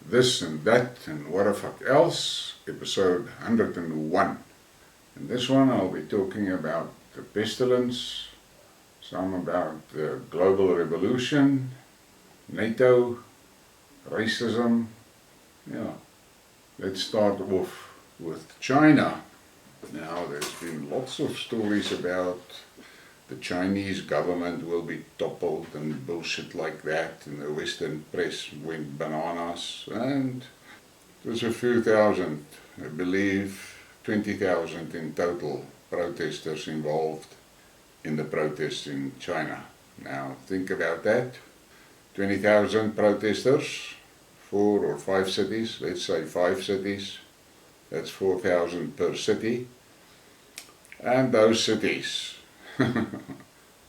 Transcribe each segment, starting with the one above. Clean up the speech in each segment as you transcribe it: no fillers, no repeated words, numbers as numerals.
this and that and what the fuck else, episode 101. In this one I'll be talking about the pestilence, some about the global revolution, NATO, racism. Yeah, let's start off with China. Now there's been lots of stories about the Chinese government will be toppled and bullshit like that, and the Western press went bananas, and it was a few thousand, I believe 20,000 in total, protesters involved in the protests in China. Now think about that, 20,000 protesters, 4 or 5 cities, let's say 5 cities, that's 4,000 per city, and those cities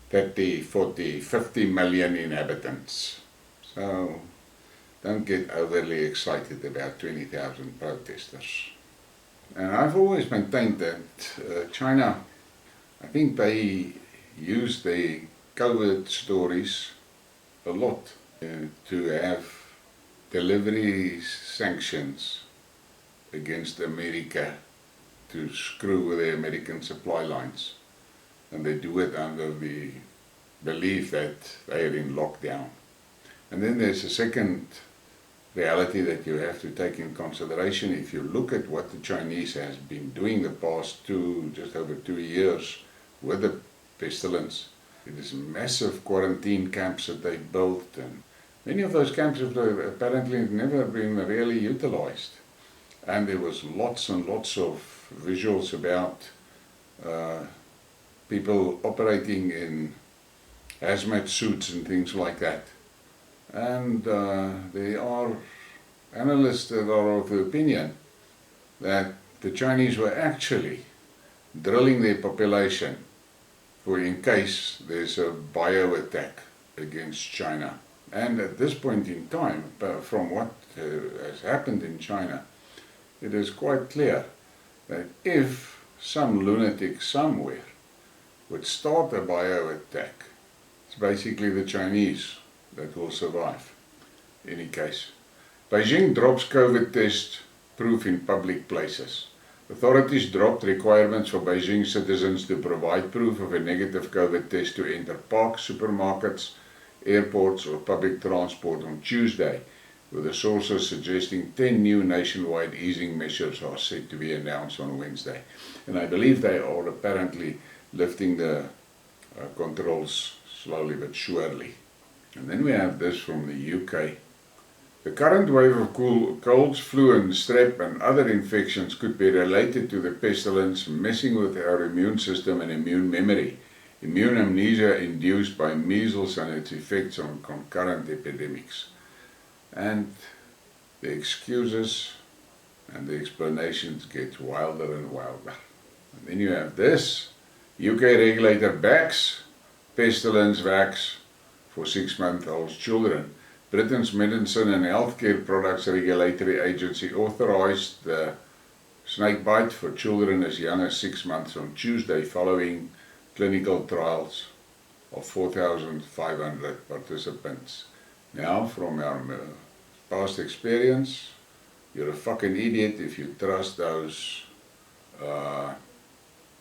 30, 40, 50 million inhabitants. So don't get overly excited about 20,000 protesters. And I've always maintained that China, I think they use the COVID stories a lot to have delivery sanctions against America to screw with the American supply lines. And they do it under the belief that they are in lockdown. And then there's a second reality that you have to take in consideration. If you look at what the Chinese has been doing the past just over 2 years with the pestilence, it is massive quarantine camps that they built, and many of those camps have apparently never been really utilized. And there was lots and lots of visuals about people operating in hazmat suits and things like that. And there are analysts that are of the opinion that the Chinese were actually drilling their population for in case there's a bio attack against China. And at this point in time, from what has happened in China, it is quite clear that if some lunatic somewhere would start a bio attack, it's basically the Chinese that will survive. In any case, Beijing drops COVID test proof in public places. Authorities dropped requirements for Beijing citizens to provide proof of a negative COVID test to enter parks, supermarkets, airports or public transport on Tuesday, with the sources suggesting 10 new nationwide easing measures are set to be announced on Wednesday. And I believe they are apparently lifting the controls slowly but surely. And then we have this from the UK. The current wave of colds, flu and strep and other infections could be related to the pestilence messing with our immune system and immune memory, immune amnesia induced by measles and its effects on concurrent epidemics. And the excuses and the explanations get wilder and wilder. And then you have this. UK regulator backs pestilence vax for 6-month-old children. Britain's Medicine and Healthcare Products Regulatory Agency authorised the snake bite for children as young as 6 months on Tuesday, following clinical trials of 4,500 participants. Now, from our past experience, you're a fucking idiot if you trust those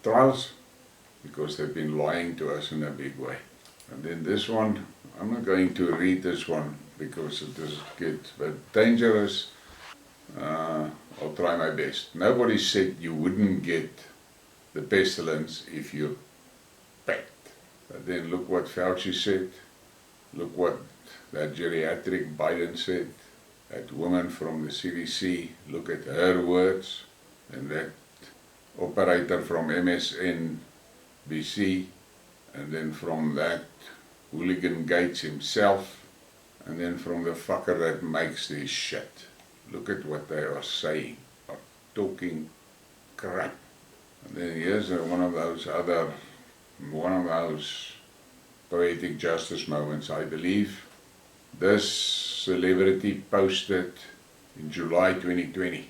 trials, because they've been lying to us in a big way. And then this one, I'm not going to read this one because it does get a bit dangerous. I'll try my best. Nobody said you wouldn't get the pestilence if you packed. But then look what Fauci said. Look what that geriatric Biden said. That woman from the CDC, look at her words. And that operator from MSNBC, and then from that hooligan Gates himself, and then from the fucker that makes this shit. Look at what they are saying, are talking crap. And then here's one of those poetic justice moments, I believe. This celebrity posted in July 2020.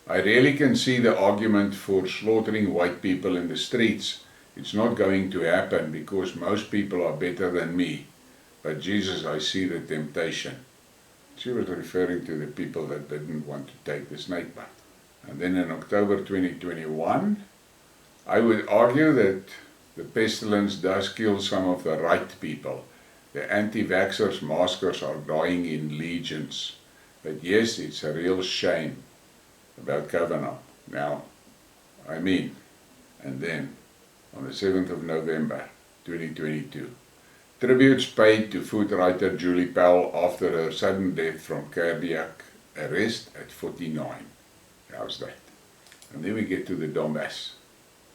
I really can see the argument for slaughtering white people in the streets. It's not going to happen because most people are better than me. But Jesus, I see the temptation. She was referring to the people that didn't want to take the snake bite. And then in October 2021, I would argue that the pestilence does kill some of the right people. The anti-vaxxers, maskers are dying in legions. But yes, it's a real shame about Kavanaugh. Now, and then on the 7th of November 2022, tributes paid to food writer Julie Powell after her sudden death from cardiac arrest at 49. How's that? And then we get to the Donbass.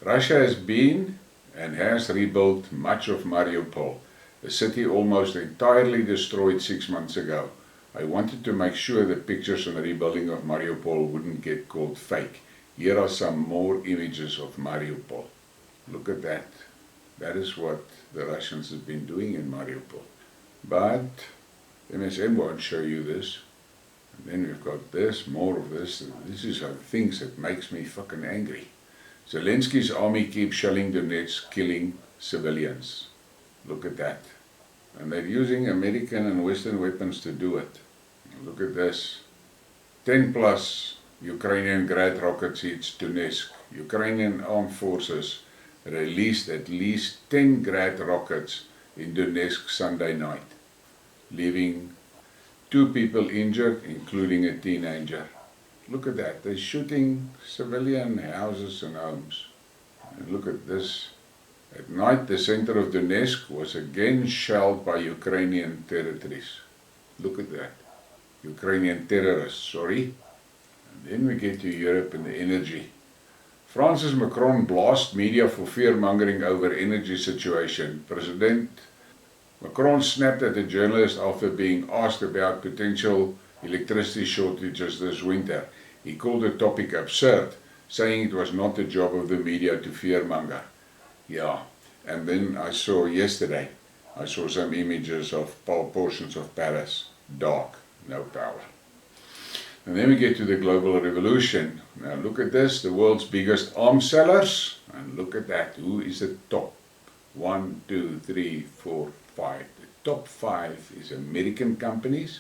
Russia has been and has rebuilt much of Mariupol, a city almost entirely destroyed 6 months ago. I wanted to make sure the pictures on the rebuilding of Mariupol wouldn't get called fake. Here are some more images of Mariupol. Look at that. That is what the Russians have been doing in Mariupol. But MSN won't show you this. And then we've got this, more of this. This is things that makes me fucking angry. Zelensky's army keeps shelling Donetsk, killing civilians. Look at that. And they're using American and Western weapons to do it. Look at this. 10 plus Ukrainian Grad rockets hits Donetsk. Ukrainian armed forces released at least 10 Grad rockets in Donetsk Sunday night, leaving 2 people injured, including a teenager. Look at that. They're shooting civilian houses and homes. And look at this. At night, the center of Donetsk was again shelled by Ukrainian territories. Look at that. Ukrainian terrorists, sorry. And then we get to Europe and the energy. Francis Macron blasts media for fear-mongering over energy situation. President Macron snapped at a journalist after being asked about potential electricity shortages this winter. He called the topic absurd, saying it was not the job of the media to fear-monger. Yeah, and then I saw some images of portions of Paris, dark, no power. And then we get to the global revolution. Now look at this, the world's biggest arms sellers. And look at that, who is the top? 1, 2, 3, 4, 5. The top 5 is American companies,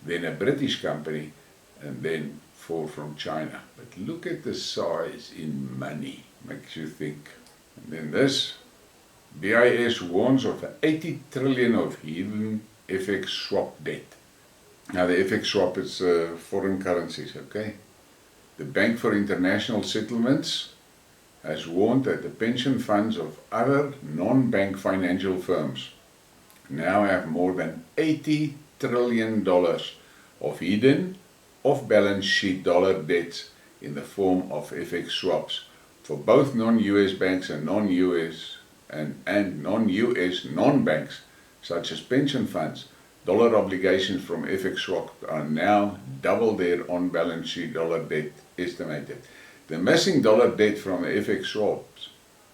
then a British company, and then 4 from China. But look at the size in money, makes you think. And then this, BIS warns of 80 trillion of hidden FX swap debt. Now the FX swap is foreign currencies, okay? The Bank for International Settlements has warned that the pension funds of other non-bank financial firms now have more than $80 trillion of hidden, off-balance sheet dollar debts in the form of FX swaps for both non-US banks and non-US and non-US non-banks such as pension funds. Dollar obligations from FX swaps are now double their on-balance sheet dollar debt estimated. The missing dollar debt from the FX swaps,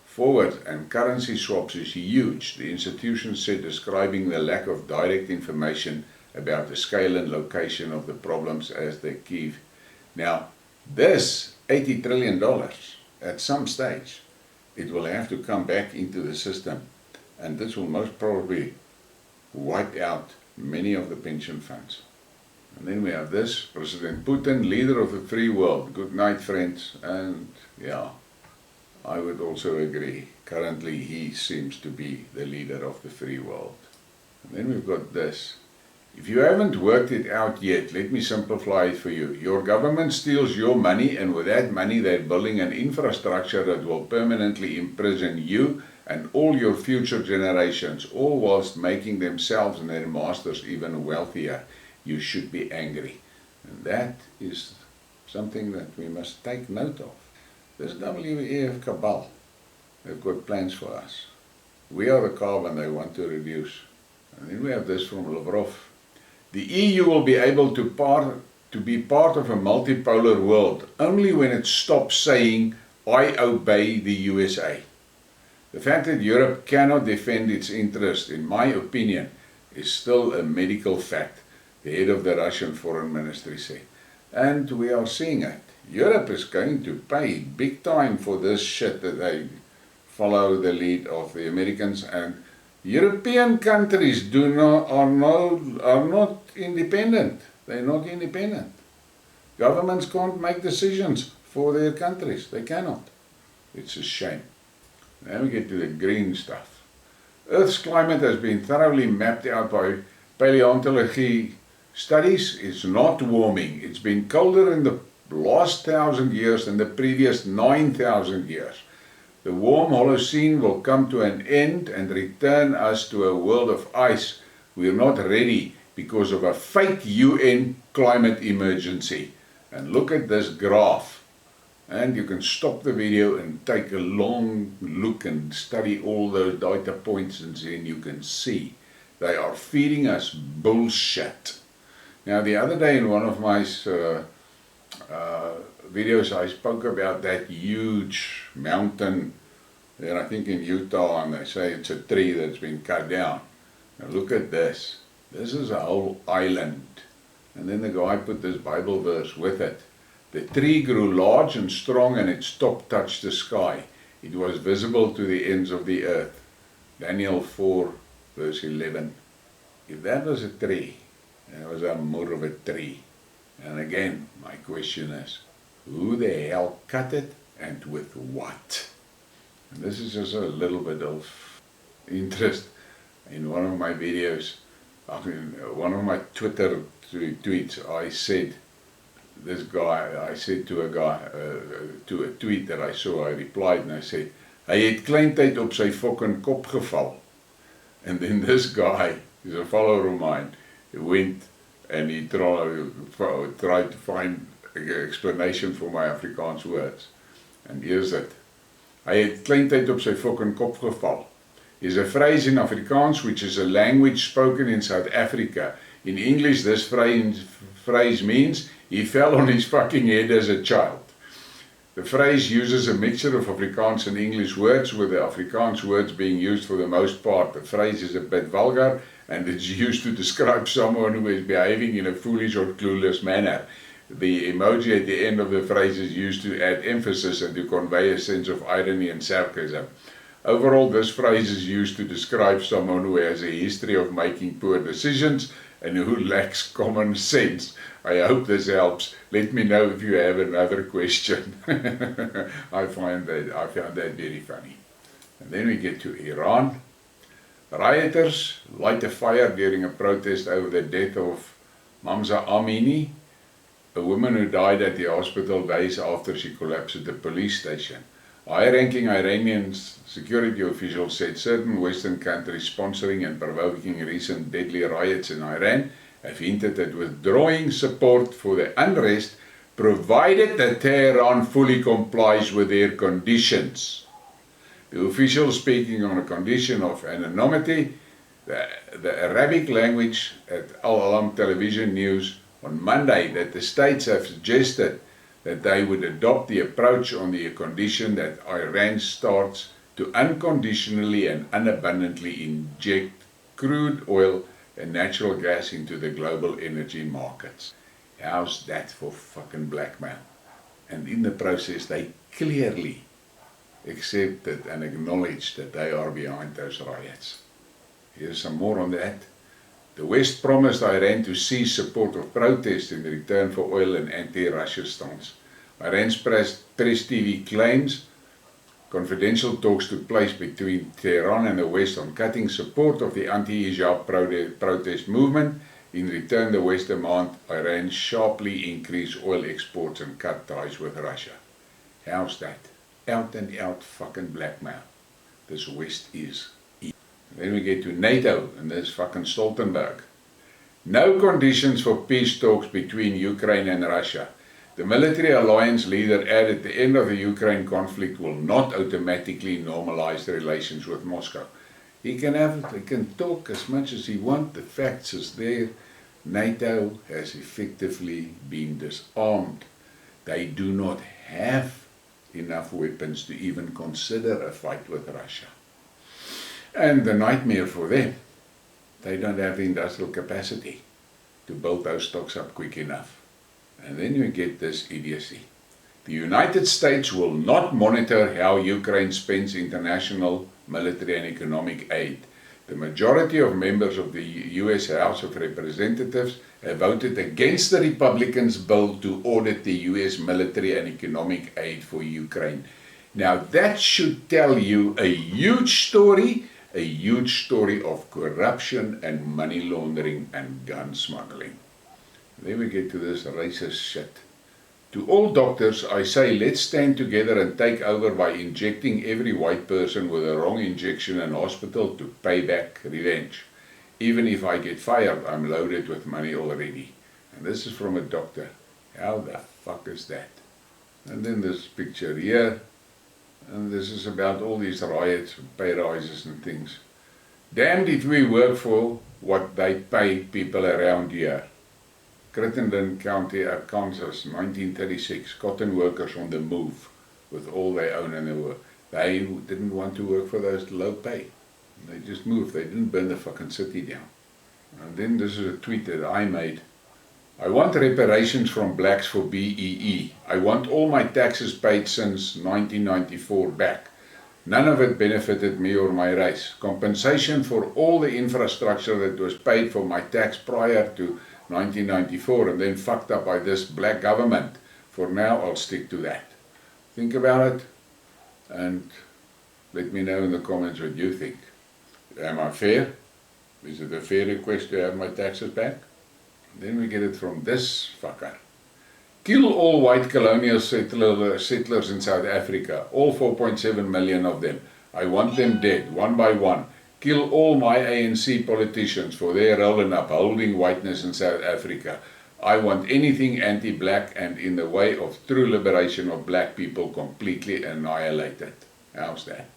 forward and currency swaps is huge, the institution said, describing the lack of direct information about the scale and location of the problems as the key. Now, this $80 trillion, at some stage, it will have to come back into the system, and this will most probably wipe out many of the pension funds. And then we have this, President Putin, leader of the free world. Good night, friends. And yeah, I would also agree. Currently, he seems to be the leader of the free world. And then we've got this. If you haven't worked it out yet, let me simplify it for you. Your government steals your money, and with that money, they're building an infrastructure that will permanently imprison you and all your future generations, all whilst making themselves and their masters even wealthier. You should be angry. And that is something that we must take note of. This WEF cabal, they've got plans for us. We are the carbon they want to reduce. And then we have this from Lavrov. The EU will be able to be part of a multipolar world only when it stops saying, I obey the USA. The fact that Europe cannot defend its interest, in my opinion, is still a medical fact, the head of the Russian Foreign Ministry said. And we are seeing it. Europe is going to pay big time for this shit that they follow the lead of the Americans, and European countries are not independent. They're not independent. Governments can't make decisions for their countries. They cannot. It's a shame. Now we get to the green stuff. Earth's climate has been thoroughly mapped out by paleontology studies. It's not warming. It's been colder in the last 1,000 years than the previous 9,000 years. The warm Holocene will come to an end and return us to a world of ice. We are not ready because of a fake UN climate emergency. And look at this graph. And you can stop the video and take a long look and study all those data points, and then you can see they are feeding us bullshit. Now the other day in one of my videos I spoke about that huge mountain there, I think in Utah, and they say it's a tree that's been cut down. Now look at this. This is a whole island. And then the guy put this Bible verse with it. The tree grew large and strong, and its top touched the sky. It was visible to the ends of the earth. Daniel 4 verse 11. If that was a tree, that was a more of a tree. And again, my question is, who the hell cut it and with what? And this is just a little bit of interest. In one of my videos, one of my Twitter tweets, I said to a guy, to a tweet that I saw, I replied and I said, hy het kleintyd op sy fucking kop geval. And then this guy, he's a follower of mine, he went and he tried to find an explanation for my Afrikaans words. And here's it. Hy het kleintyd op sy fucking kop geval is a phrase in Afrikaans which is a language spoken in South Africa. In English, this phrase means he fell on his fucking head as a child. The phrase uses a mixture of Afrikaans and English words, with the Afrikaans words being used for the most part. The phrase is a bit vulgar and it's used to describe someone who is behaving in a foolish or clueless manner. The emoji at the end of the phrase is used to add emphasis and to convey a sense of irony and sarcasm. Overall, this phrase is used to describe someone who has a history of making poor decisions and who lacks common sense. I hope this helps. Let me know if you have another question. I found that very funny. And then we get to Iran. Rioters light a fire during a protest over the death of Mahsa Amini, a woman who died at the hospital days after she collapsed at the police station. High-ranking Iranian security officials said certain Western countries sponsoring and provoking recent deadly riots in Iran have hinted at withdrawing support for the unrest, provided that Tehran fully complies with their conditions. The officials, speaking on a condition of anonymity, the Arabic language at Al-Alam television news on Monday that the states have suggested that they would adopt the approach on the condition that Iran starts to unconditionally and unabundantly inject crude oil and natural gas into the global energy markets. How's that for fucking blackmail? And in the process, they clearly accepted and acknowledged that they are behind those riots. Here's some more on that. The West promised Iran to cease support of protests in return for oil and anti-Russia stance. Iran's press TV claims confidential talks took place between Tehran and the West on cutting support of the anti-hijab protest movement. In return, the West demand Iran sharply increase oil exports and cut ties with Russia. How's that? Out and out fucking blackmail. This West is. Then we get to NATO, and there's fucking Stoltenberg. No conditions for peace talks between Ukraine and Russia. The military alliance leader added the end of the Ukraine conflict will not automatically normalize the relations with Moscow. He can talk as much as he wants, the facts is there. NATO has effectively been disarmed. They do not have enough weapons to even consider a fight with Russia. And the nightmare for them, they don't have the industrial capacity to build those stocks up quick enough. And then you get this idiocy. The United States will not monitor how Ukraine spends international military and economic aid. The majority of members of the US House of Representatives have voted against the Republicans' bill to audit the US military and economic aid for Ukraine. Now that should tell you a huge story of corruption and money laundering and gun smuggling. Then we get to this racist shit. To all doctors, I say let's stand together and take over by injecting every white person with a wrong injection in hospital to pay back revenge. Even if I get fired, I'm loaded with money already. And this is from a doctor. How the fuck is that? And then this picture here. And this is about all these riots, pay rises and things. Damned if we work for what they pay people around here. Crittenden County, Arkansas, 1936, cotton workers on the move with all they own in the world. They didn't want to work for those low pay. They just moved. They didn't burn the fucking city down. And then this is a tweet that I made. I want reparations from blacks for BEE. I want all my taxes paid since 1994 back. None of it benefited me or my race. Compensation for all the infrastructure that was paid for my tax prior to 1994 and then fucked up by this black government. For now, I'll stick to that. Think about it and let me know in the comments what you think. Am I fair? Is it a fair request to have my taxes back? Then we get it from this fucker. Kill all white colonial settlers in South Africa, all 4.7 million of them. I want them dead, one by one. Kill all my ANC politicians for their role in upholding whiteness in South Africa. I want anything anti-black and in the way of true liberation of black people completely annihilated. How's that?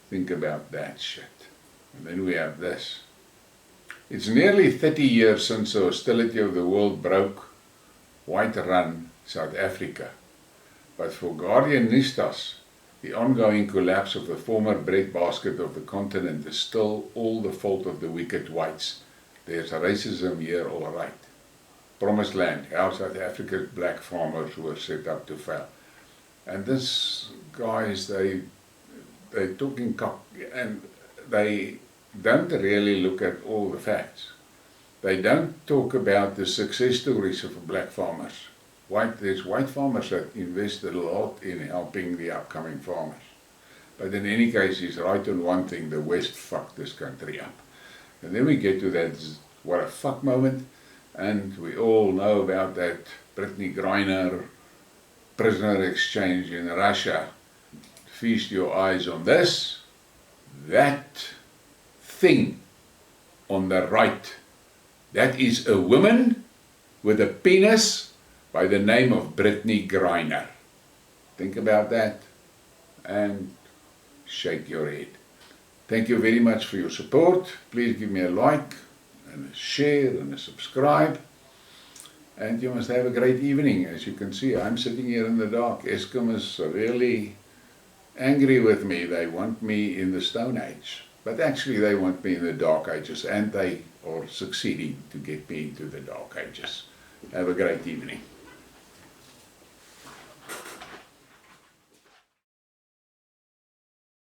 Think about that shit. And then we have this. It's nearly 30 years since the hostility of the world broke white-run South Africa. But for Guardianistas, the ongoing collapse of the former breadbasket of the continent is still all the fault of the wicked whites. There's racism here, all right. Promised land, how South Africa's black farmers were set up to fail. And this guys, they're talking cock, and they don't really look at all the facts. They don't talk about the success stories of black farmers. There's white farmers that invested a lot in helping the upcoming farmers. But in any case, he's right on one thing, the West fucked this country up. And then we get to that what a fuck moment, and we all know about that Brittany Griner prisoner exchange in Russia. Feast your eyes on this. That thing on the right, that is a woman with a penis by the name of Brittany Griner. Think about that and shake your head. Thank you very much for your support. Please give me a like and a share and a subscribe. And you must have a great evening. As you can see, I'm sitting here in the dark. Eskom is really angry with me. They want me in the Stone Age. But actually they want me in the Dark Ages, and they are succeeding to get me into the Dark Ages. Have a great evening.